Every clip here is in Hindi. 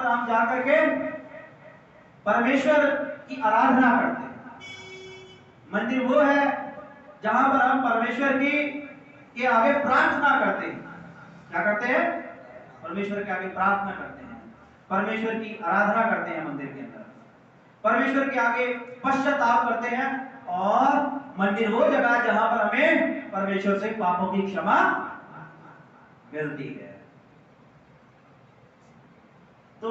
पर हम जा करके परमेश्वर की आराधना करते हैं। मंदिर वो है जहां पर हम परमेश्वर की के आगे प्रार्थना करते हैं। क्या करते हैं? परमेश्वर के आगे प्रार्थना करते हैं, परमेश्वर की आराधना करते हैं मंदिर के अंदर, परमेश्वर के आगे पश्चाताप करते हैं। और मंदिर वो जगह है जहां पर हमें परमेश्वर से पापों की क्षमा मिलती है। तो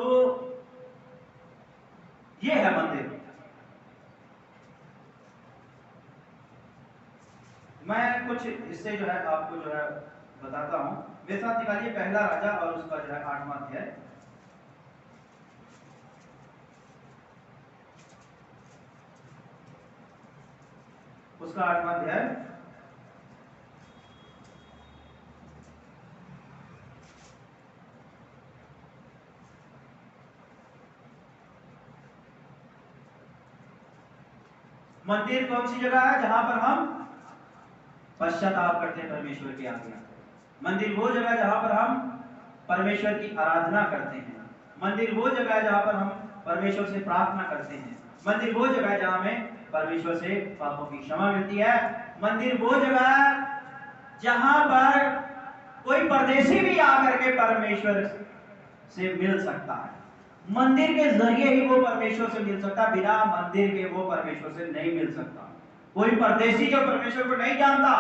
ये है मंदिर। मैं कुछ इससे जो है आपको जो है बताता हूं। मेरे साथ निकालिए पहला राजा और उसका जो है 8वां अध्याय। उसका 8वां अध्याय मंदिर कौन सी जगह है जहां पर हम पश्चाताप करते हैं परमेश्वर के आगे। मंदिर वो जगह जहां पर हम परमेश्वर की आराधना करते हैं। मंदिर वो जगह जहां पर हम परमेश्वर से प्रार्थना करते हैं। मंदिर वो जगह जहां हमें परमेश्वर से पापों की क्षमा मिलती है। मंदिर वो जगह जहां पर कोई परदेशी भी आकर के परमेश्वर से मिल सकता है। मंदिर के जरिए ही वो परमेश्वर से मिल सकता, बिना मंदिर के वो परमेश्वर से नहीं मिल सकता। कोई परदेशी जो परमेश्वर को नहीं जानता,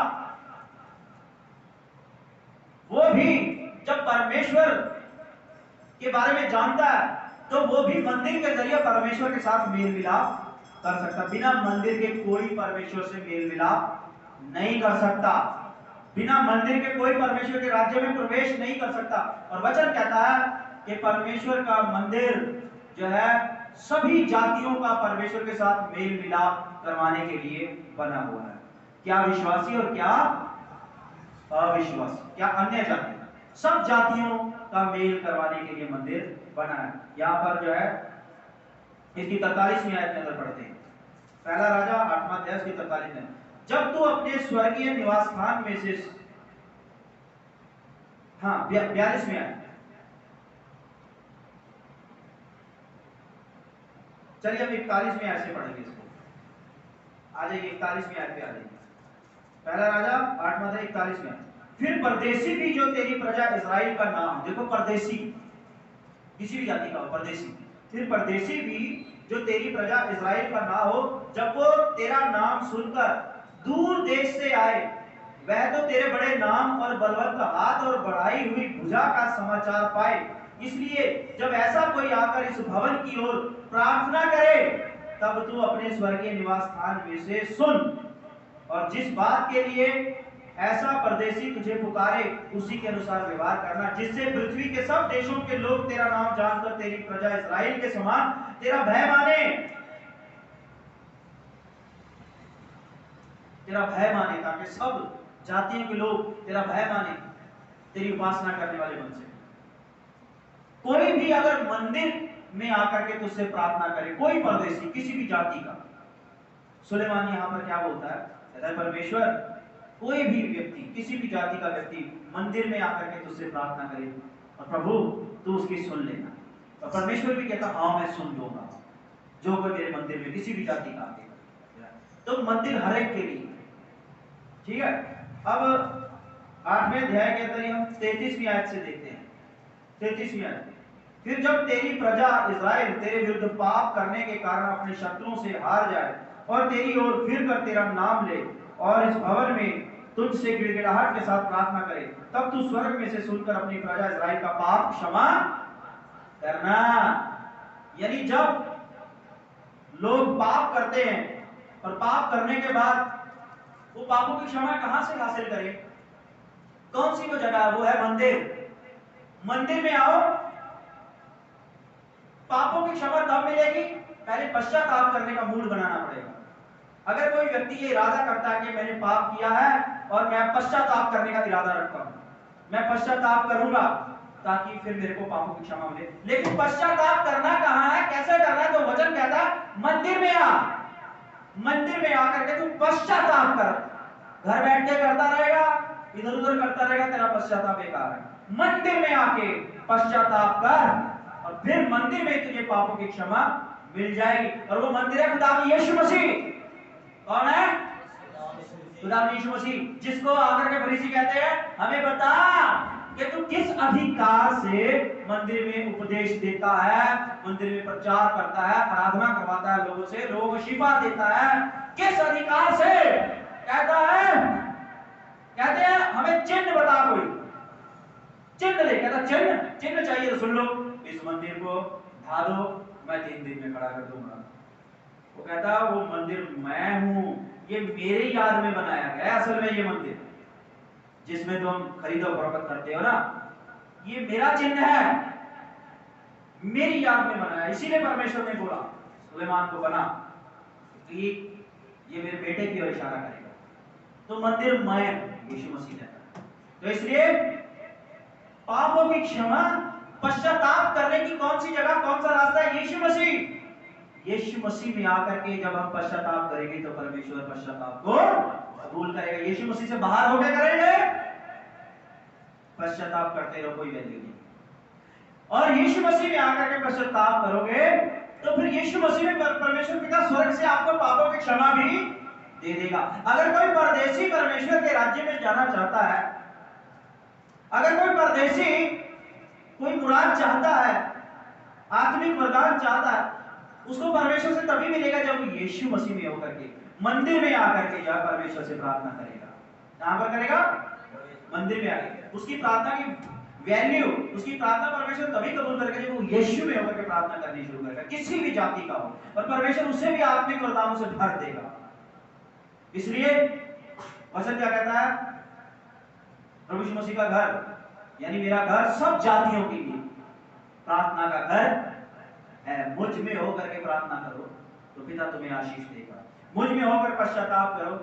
वो भी जब परमेश्वर के बारे में जानता है तो वो भी मंदिर के जरिए परमेश्वर के साथ मेल मिलाप कर सकता। बिना मंदिर के कोई परमेश्वर से मेल मिलाप नहीं कर सकता। बिना मंदिर के कोई परमेश्वर के राज्य में प्रवेश नहीं कर सकता। और वचन कहता है कि परमेश्वर का मंदिर जो है सभी जातियों का परमेश्वर के साथ मेल मिलाप करवाने के लिए बना हुआ है। क्या विश्वासी और क्या अविश्वासी, क्या अन्य जाति, सब जातियों का मेल करवाने के लिए मंदिर बना है। यहाँ पर जो है इसकी 43वीं आयत के अंदर पढ़ते हैं। पहला राजा 8वां अध्याय की 43 में, जब तू अपने स्वर्गीय निवास स्थान में से 42वीं आयत, चलिए हम 41वीं आयत से पढ़ेंगे इसको। आ जाइए 41वीं आयत पे आ जाइए। पहला राजा 8वां अध्याय 41 में, फिर परदेशी भी जो तेरी प्रजा इस्राएल का नाम, देखो परदेशी किसी भी जाति का हो, परदेशी, फिर परदेशी भी जो तेरी प्रजा इस्राएल का ना हो, जब वो तेरा नाम सुनकर दूर देश से आए, वह तो तेरे बड़े नाम और बलवंत हाथ और बढ़ाई हुई भुजा का समाचार पाए। इसलिए जब ऐसा कोई आकर इस भवन की ओर प्रार्थना करे, तब तू अपने स्वर्गीय निवास स्थान में से सुन, और जिस बात के लिए ऐसा परदेशी तुझे पुकारे उसी के अनुसार व्यवहार करना, जिससे पृथ्वी के सब देशों के लोग तेरा नाम जानकर तेरी प्रजा इस्राएल के समान तेरा भय माने, तेरा भय माने, ताकि सब जातियों के लोग तेरा भय माने, तेरी उपासना करने वाले बन सके। कोई भी अगर मंदिर में आकर के तुझसे प्रार्थना करे, कोई परदेशी किसी भी जाति का, सुलेमान यहां पर क्या बोलता है, परमेश्वर कोई भी व्यक्ति, किसी भी जाति का व्यक्ति मंदिर में आकर के तुझसे प्रार्थना करे और प्रभु तू उसकी सुन लेना, और परमेश्वर भी कहता हाँ मैं सुन लूंगा जो कोई मेरे मंदिर में किसी भी जाति का आके। तो मंदिर हर एक के लिए, ठीक है। अब 8वें अध्याय के अंदर हम 33वीं आयत से देखते हैं। 33वीं आयत, फिर जब तेरी प्रजा इस्राएल तेरे विरुद्ध पाप करने के कारण अपने शत्रुओं से हार जाए और तेरी ओर फिर कर तेरा नाम ले और इस भवन में तुझसे गिड़गिड़ाहट के साथ प्रार्थना करे, तब तू स्वर्ग में से सुनकर अपनी प्रजा इस्राएल का पाप क्षमा करना। यानी जब लोग पाप करते हैं और पाप करने के बाद वो पापों की क्षमा कहां से हासिल करें? कौन सी वो जगह? वो है मंदिर। मंदिर में आओ, पापों की क्षमा तब मिलेगी, पहले पश्चाताप करने का मूड बनाना पड़ेगा। अगर कोई व्यक्ति ये इरादा करता है कि मैंने पाप किया है और मैं पश्चाताप करने का इरादा रखता हूं, मैं पश्चाताप करूंगा ताकि फिर मेरे को पापों की क्षमा मिले, लेकिन पश्चाताप करना कहां है, कैसे करना है? तो वचन कहता है मंदिर में आ, मंदिर में आकर के तू पश्चाताप कर। घर बैठ के करता रहेगा, इधर उधर करता रहेगा, तेरा पश्चाताप बेकार है। मंदिर में आके पश्चाताप कर और और फिर मंदिर में तुझे पापों की क्षमा मिल जाएगी। और वो मंदिर है खुदा यीशु मसीह। कौन है? खुदा यीशु मसीह, जिसको आकर के फरीसी कहते हैं हमें बता कि तू किस अधिकार से मंदिर में उपदेश देता है, मंदिर में प्रचार करता है, आराधना करवाता है लोगों से, लोगों को शिफा देता है, किस अधिकार से? कहता है, कहते हैं हमें चिन्ह बता, कोई चिन्ह दे। कहता चिन्ह चाहिए तो सुन लो, इस मंदिर को ढा दो, मैं 3 दिन में खड़ा कर दूंगा। वो कहता वो मंदिर मैं हूं, ये मेरे याद में बनाया गया। असल में ये मंदिर जिसमें तुम खरीदो फरोख्त करते हो ना, ये मेरा चिन्ह है, मेरी याद में बनाया। इसीलिए परमेश्वर ने बोला सुलेमान को बना कि ये मेरे बेटे की ओर इशारा करेगा। तो मंदिर मैं, यीशु मसीह ने। तो इसलिए पापों की क्षमा, पश्चाताप करने की कौन सी जगह, कौन सा रास्ता है? यीशु मसीह। यीशु मसीह में आकर के जब हम पश्चाताप करेंगे तो परमेश्वर पश्चाताप को कबूल करेगा। यीशु मसीह से बाहर होकर करेंगे, पश्चाताप करते रहो, कोई वैल्यू नहीं। और यीशु मसीह में आकर के पश्चाताप करोगे तो फिर यीशु मसीह में परमेश्वर पिता स्वर्ग से आपको पापों की क्षमा भी दे देगा। अगर कोई परदेशी परमेश्वर के राज्य में जाना चाहता है, अगर कोई परदेशी कोई मुराद चाहता है, आत्मिक वरदान चाहता है, उसको परमेश्वर से तभी मिलेगा जब वो यीशु मसीह में होकर के मंदिर में आकर के या परमेश्वर से प्रार्थना करेगा। कहां पर करेगा? मंदिर में आकर। उसकी प्रार्थना की वैल्यू, उसकी प्रार्थना परमेश्वर तभी कबूल करेगा जब वो यीशु में होकर के प्रार्थना करनी शुरू करेगा, किसी भी जाति का हो, और परमेश्वर उसे भी आत्मिक वरदानों से भर देगा। इसलिए वचन क्या कहता है? प्रभु यीशु मसीह का घर यानी मेरा घर सब जातियों के लिए प्रार्थना का घर है। मुझ में होकर के प्रार्थना करो तो पिता तुम्हें आशीष देगा, मुझ में होकर पश्चाताप करो,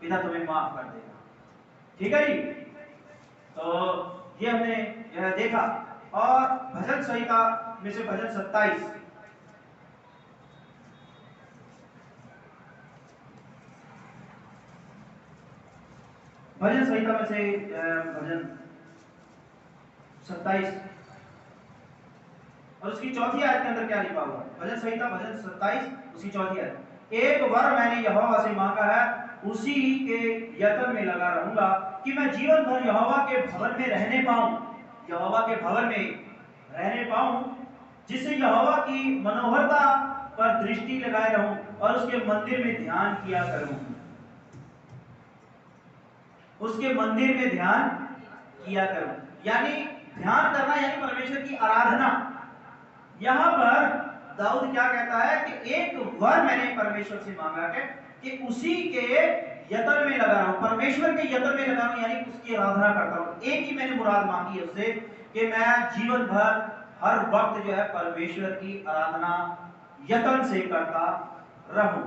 पिता तुम्हें माफ कर देगा। ठीक है जी? तो ये हमने यह देखा। और भजन संहिता में से भजन 27, भजन संहिता में से भजन 27 और उसकी चौथी आयत के अंदर क्या लिखा हुआ है? भजन संहिता भजन 27 उसकी चौथी आयत, एक वर मैंने यहोवा से मांगा है, उसी के यत्न में लगा रहूंगा कि मैं जीवन भर यहोवा के भवन में रहने पाऊं, यहोवा के भवन में रहने पाऊं, जिससे यहोवा की मनोहरता पर दृष्टि लगाए रहूं और उसके मंदिर में ध्यान किया करूं। उसके मंदिर में ध्यान किया करूं, यानी ध्यान करना यानी परमेश्वर की आराधना। यहां पर दाऊद क्या कहता है कि एक वर मैंने परमेश्वर से मांगा है कि उसी के यत्न में लगा रहूं, परमेश्वर के यत्न में लगा रहूं, यानी उसकी आराधना करता हूं। एक ही मैंने मुराद मांगी है उससे कि मैं जीवन भर हर वक्त जो है परमेश्वर की आराधना यत्न से करता रहूं।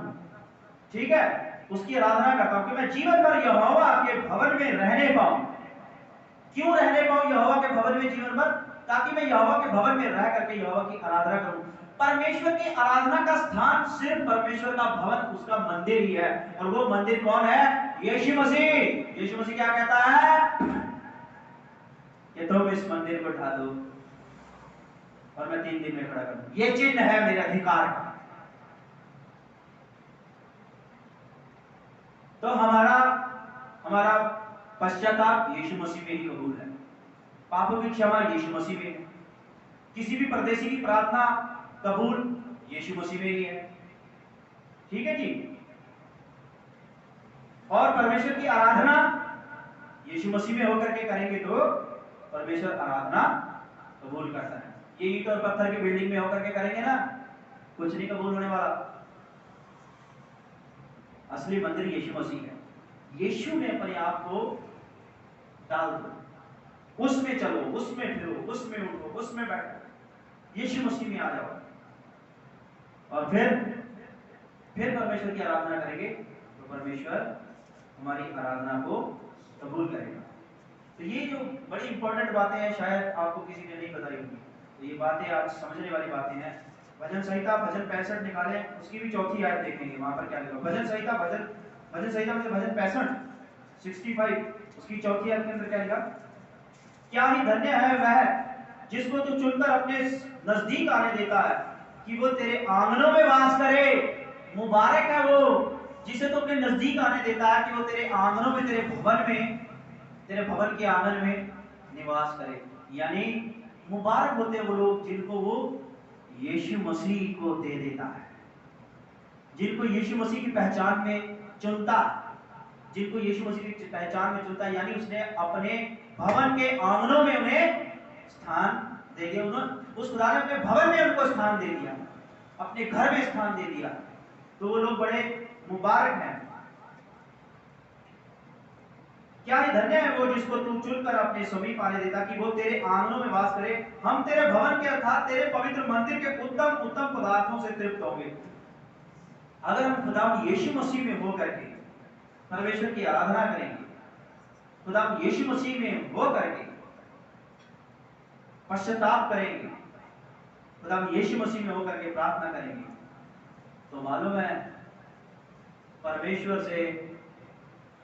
ठीक है? उसकी आराधना करता हूं कि मैं जीवन भर यहोवा के भवन में रहने पाऊं। क्यों रहने पाऊं यहोवा के भवन में जीवन भर? ताकि मैं यहोवा के भवन में रह करके यहोवा की आराधना करूं। परमेश्वर की आराधना का स्थान सिर्फ परमेश्वर का भवन, उसका मंदिर ही है। और वो मंदिर कौन है? यीशु मसीह। यीशु मसीह क्या कहता है कि तुम इस मंदिर को ढा दो और मैं 3 दिन में खड़ा कर दूं। ये चिन्ह है मेरे अधिकार का। तो हमारा पश्चाताप यीशु मसीह में ही कबूल है, पापों की क्षमा यीशु मसीह में है, किसी भी परदेशी की प्रार्थना कबूल यीशु मसीह में ही है। ठीक है जी? और परमेश्वर की आराधना यीशु मसीह में होकर के करेंगे तो परमेश्वर आराधना कबूल करता है। ये ईंट और पत्थर की बिल्डिंग में होकर के करेंगे ना, कुछ नहीं कबूल होने वाला। असली मंदिर यीशु मसीह है। यीशु में अपने आप को डाल दो, उसमें चलो, उसमें फिरो, उसमें उठो, उसमें बैठो, यीशु मसीह में आ जाओ और फिर परमेश्वर की आराधना करेंगे तो परमेश्वर हमारी आराधना को कबूल करेगा। तो ये जो बड़ी इंपॉर्टेंट बातें हैं, शायद आपको किसी ने नहीं बताई होगी, तो ये बातें आज समझने वाली बातें हैं। भजन संहिता भजन 65 निकालें, उसकी भी चौथी आयत देखेंगे, वहां पर क्या लिखा। भजन संहिता में से भजन 65 उसकी चौथी आयत के अंदर क्या लिखा? क्या ही धन्य है वह जिसको तू चुनकर अपने नजदीक आने देता है कि वो तेरे आंगनों में वास करे। मुबारक है वो जिसे तू अपने नजदीक आने देता है कि वो तेरे आंगनों में, तेरे भवन के आंगन में निवास करे। यानी मुबारक होते हैं वो लोग जिनको वो यीशु मसीह को दे देता है, जिनको यीशु मसीह की पहचान में चुनता, जिनको यीशु मसीह की पहचान में चुनता, यानी उसने अपने भवन के आंगनों में उन्हें स्थान दे दिया। उन्होंने उस खुदा ने अपने भवन में उनको स्थान दे दिया, अपने घर में स्थान दे दिया। तो वो लोग बड़े मुबारक हैं। क्या ही धन्य है वो जिसको तू चुनकर अपने समीप आने देता कि वो तेरे आंगनों में वास करे। हम तेरे भवन के अर्थात तेरे पवित्र मंदिर के उत्तम उत्तम पदार्थों से तृप्त होंगे। अगर हम खुदा यीशु मसीह में हो करके परमेश्वर की आराधना करेंगे, खुदा यीशु मसीह में हो करके पश्चाताप करेंगे, खुदा यीशु मसीह में होकर के प्रार्थना करेंगे, तो मालूम है परमेश्वर से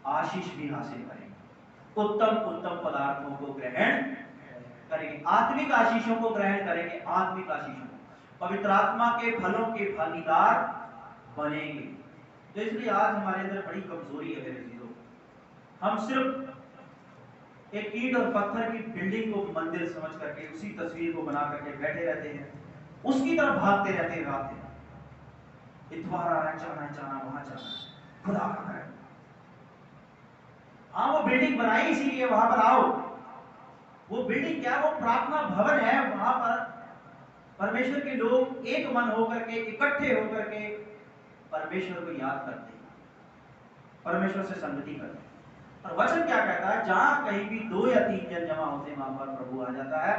आशीष भी हासिल करेंगे, उत्तम उत्तम पदार्थों को ग्रहण करेंगे, आत्मिक आशीषों को ग्रहण करेंगे, आत्मिक आशीषों, पवित्र आत्मा के फलों के भागीदार बनेंगे। तो इसलिए आज हमारे अंदर बड़ी कमजोरी है मेरे चीजों, हम सिर्फ एक ईंट और पत्थर की बिल्डिंग को मंदिर समझ करके उसी तस्वीर को बना करके बैठे रहते हैं, उसकी तरफ भागते रहते हैं रात दिन। इतवार आ रहा है, जाना वहां जाना, खुदा का है। हाँ वो बिल्डिंग बनाई इसीलिए वहां पर आओ। वो बिल्डिंग क्या, वो प्रार्थना भवन है। वहां पर परमेश्वर के लोग एक मन होकर के, इकट्ठे होकर के परमेश्वर को याद करते हैं, परमेश्वर से संगति करते हैं। और वचन क्या कहता है, जहां कहीं भी 2 या 3 जन जमा होते हैं वहां पर प्रभु आ जाता है।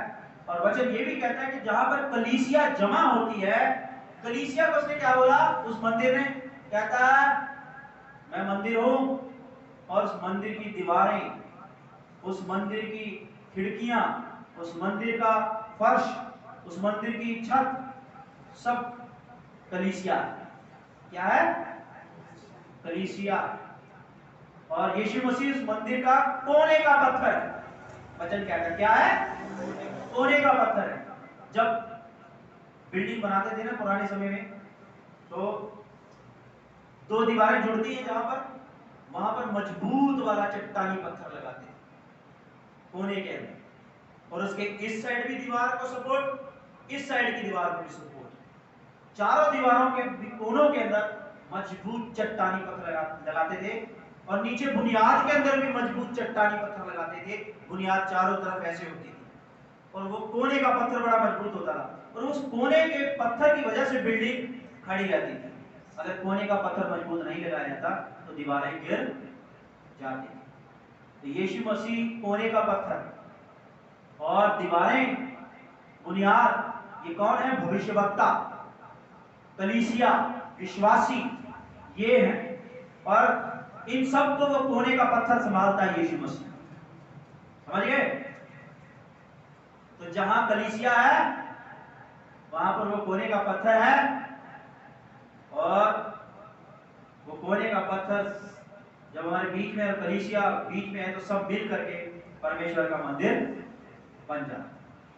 और वचन ये भी कहता है कि जहां पर कलीसिया जमा होती है, कलीसिया को उसने क्या बोला उस मंदिर में, कहता है मैं मंदिर हूं और उस मंदिर की दीवारें, उस मंदिर की खिड़कियां, उस मंदिर का फर्श, उस मंदिर की छत, सब कलीसिया। क्या है? कलीसिया। और यीशु मसीह उस मंदिर का कोने का पत्थर है। वचन कहता है क्या है? कोने का पत्थर है। जब बिल्डिंग बनाते थे ना पुराने समय में, तो 2 दीवारें जुड़ती हैं जहां पर, वहां पर मजबूत वाला चट्टानी पत्थर लगाते थे कोने के अंदर, और उसके इस साइड भी दीवार को सपोर्ट, इस साइड की दीवार को भी सपोर्ट। चारों दीवारों के कोनों के अंदर मजबूत चट्टानी पत्थर लगाते थे, और नीचे बुनियाद के अंदर भी मजबूत चट्टानी पत्थर लगाते थे। बुनियाद चारों तरफ ऐसे होती थी और वो कोने का पत्थर बड़ा मजबूत होता था, और उस कोने के पत्थर की वजह से बिल्डिंग खड़ी रहती थी। अगर कोने का पत्थर मजबूत नहीं लगाया जाता तो दीवारें गिर जाती थी। तो यीशु मसीह कोने का पत्थर और दीवारें, बुनियाद, ये कौन है? भविष्यवक्ता, कलीसिया, विश्वासी, ये हैं। और इन सब को वो कोने का पत्थर संभालता है यीशु मसीह। समझिए? तो जहां कलीसिया है वहां पर वो कोने का पत्थर है, और वो कोने का पत्थर जब हमारे बीच में, कलीसिया बीच में है, तो सब मिल करके परमेश्वर का मंदिर बन जाता।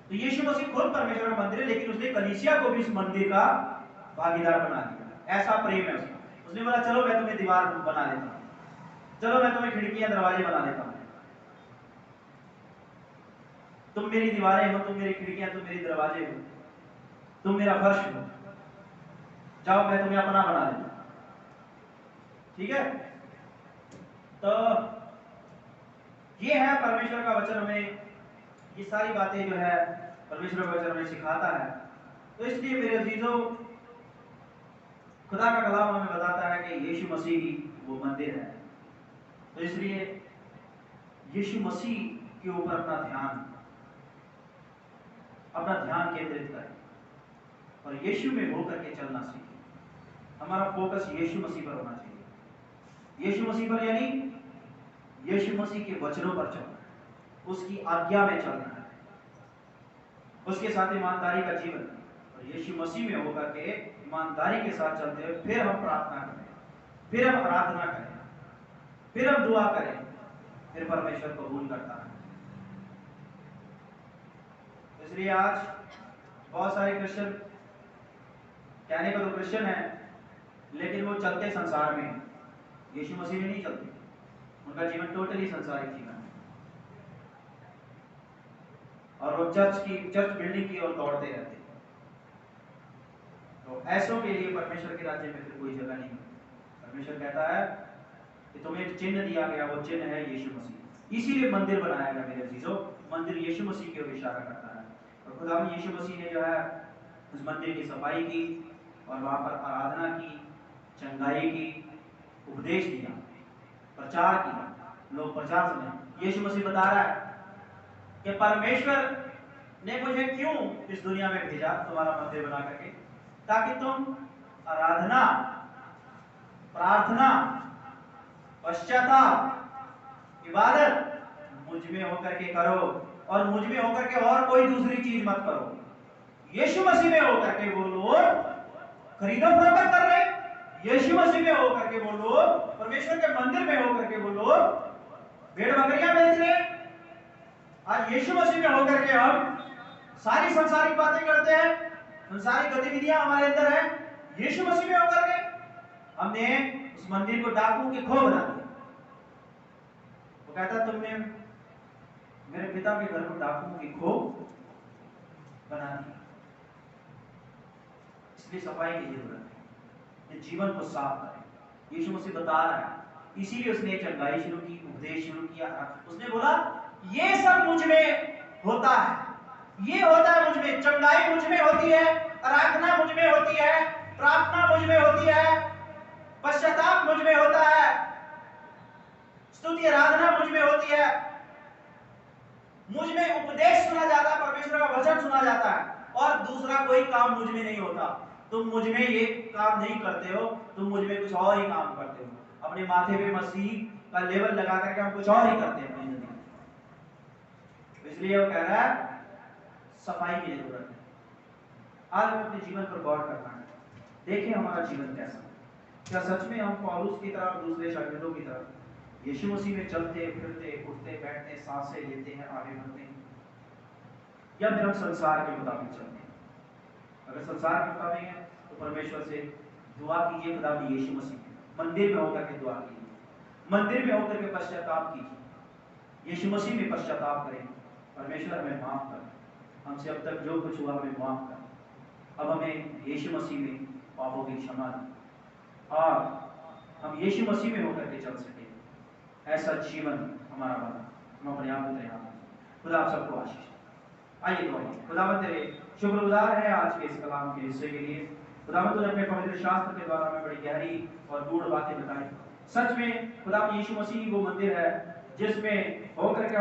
तो यीशु मसीह खुद परमेश्वर का मंदिर है, लेकिन उसने कलीसिया को भी इस मंदिर का भागीदार बना दिया। ऐसा प्रेम है उसका। उसने बोला चलो मैं तुम्हें दीवार बना देता हूं, चलो मैं तुम्हें खिड़कियां दरवाजे बना देता हूं, तुम मेरी दीवारें हो, तुम मेरी खिड़कियां, तुम मेरी दरवाजे हो, तुम मेरा फर्श हो, जाओ मैं तुम्हें अपना बना देता हूं। ठीक है? तो ये है परमेश्वर का वचन, हमें ये सारी बातें जो है परमेश्वर का वचन हमें सिखाता है। तो इसलिए मेरे अजीजों, खुदा का कलाम हमें बताता है कि यीशु मसीह ही वो मंदिर है। तो इसलिए यीशु मसीह के ऊपर अपना ध्यान केंद्रित करें और यीशु में होकर के चलना सीखें। हमारा फोकस यीशु मसीह पर होना चाहिए। यीशु मसीह पर यानी यीशु मसीह के वचनों पर चलना है, उसकी आज्ञा में चलना है, उसके साथ ईमानदारी का जीवन। और यीशु मसीह में होकर के ईमानदारी के साथ चलते हुए फिर हम प्रार्थना करें, फिर हम आराधना करें, फिर हम दुआ करें, फिर परमेश्वर कबूल करता है। इसलिए आज बहुत सारे क्रिश्चियन कहने को तो क्रिश्चियन है, लेकिन वो चलते संसार में, यीशु मसीह में नहीं चलते। उनका जीवन टोटली संसारिक जीवन है और वो चर्च बिल्डिंग की ओर दौड़ते रहते हैं। तो ऐसों के लिए परमेश्वर के राज्य में फिर कोई जगह नहीं है। परमेश्वर कहता है कि तुम्हें एक चिन्ह दिया गया, वो चिन्ह है यीशु मसीह। इसीलिए मंदिर बनाया गया मेरे अजीजों, मंदिर यीशु मसीह की ओर इशारा करता है। और खुदा यीशु मसीह ने जो है उस मंदिर की सफाई की और वहां पर आराधना की, चंगाई की, उपदेश दिया, प्रचार किया, लोग प्रचार सुने। यीशु मसीह बता रहा है कि परमेश्वर ने मुझे क्यों इस दुनिया में भेजा तुम्हारा मंदिर बना करके, ताकि तुम आराधना, प्रार्थना, पश्चाताप, इबादत मुझ में होकर के करो और मुझ में होकर के और कोई दूसरी चीज मत करो। यीशु मसीह में होकर के वो लोग खरीदो फरोख्त कर रहे, यीशु मसीह में होकर के वो लोग, परमेश्वर के मंदिर में होकर के वो लोग भेड़ बकरियां बेच रहे। आज यीशु मसीह में होकर के हम सारी संसारिक बातें करते हैं, संसारिक गतिविधियां हमारे अंदर है। यीशु मसीह में होकर के हमने उस मंदिर को डाकुओं की खो बना दिया। वो कहता तुमने मेरे पिता के घर को डाकुओं की खो बना दी। इसलिए सफाई की जरूरत है, जीवन को साफ करें। यीशु मसीह बता रहा है, इसीलिए उसने चंगाई शुरू की, उपदेश शुरू किया। उसने बोला ये सब मुझ में होता है, ये होता है मुझ में, चंगाई मुझ में होती है, आराधना मुझ में होती है, प्रार्थना मुझ में होती है, पश्चाताप मुझ में होता है, स्तुति आराधना मुझ में होती है, मुझ में उपदेश सुना जाता है, परमेश्वर का वचन सुना जाता है, और दूसरा कोई काम मुझ में नहीं होता। तुम मुझ में ये काम नहीं करते हो, तुम मुझ में कुछ और ही काम करते हो। अपने माथे पे मसीह का लेवल लगा करके हम कुछ और ही करते हैं अपनी जिंदगी में। इसलिए वो कह रहा है सफाई की जरूरत है। आज हमें अपने जीवन पर गौर करना है, देखिए हमारा जीवन कैसा है। क्या सच में हम पौलुस की तरह, दूसरे शागिर्दों की तरह यीशु मसीह में चलते फिरते, उठते बैठते, सांसें लेते हैं, आगे बढ़ते हैं, या फिर हम संसार के मुताबिक चलते हैं? अगर संसार के मुताबिक है तो परमेश्वर से दुआ कीजिए, खुदा भी यीशु मसीह मंदिर में होकर के दुआ कीजिए, मंदिर में होकर के पश्चाताप कीजिए, यीशु मसीह में पश्चाताप करें। परमेश्वर हमें माफ कर, हमसे अब तक जो कुछ हुआ हमें माफ कर। अब हमें यीशु मसीह में पापों की क्षमा दी और हम यीशु मसीह में होकर के चल सके, ऐसा जीवन हमारा बना। हम अपने आप को तैयार करें। खुदा आप सबको आशीष। आइए दुआ करें। खुदावंद तेरे शुक्रगुजार है आज के इस कलाम के हिस्से के लिए। खुदावंद तूने अपने पवित्र शास्त्र के द्वारा हमें बड़ी गहरी और गूढ़ बातें बताई। सच में खुदा यीशु मसीह वो मंदिर है जिसमें होकर के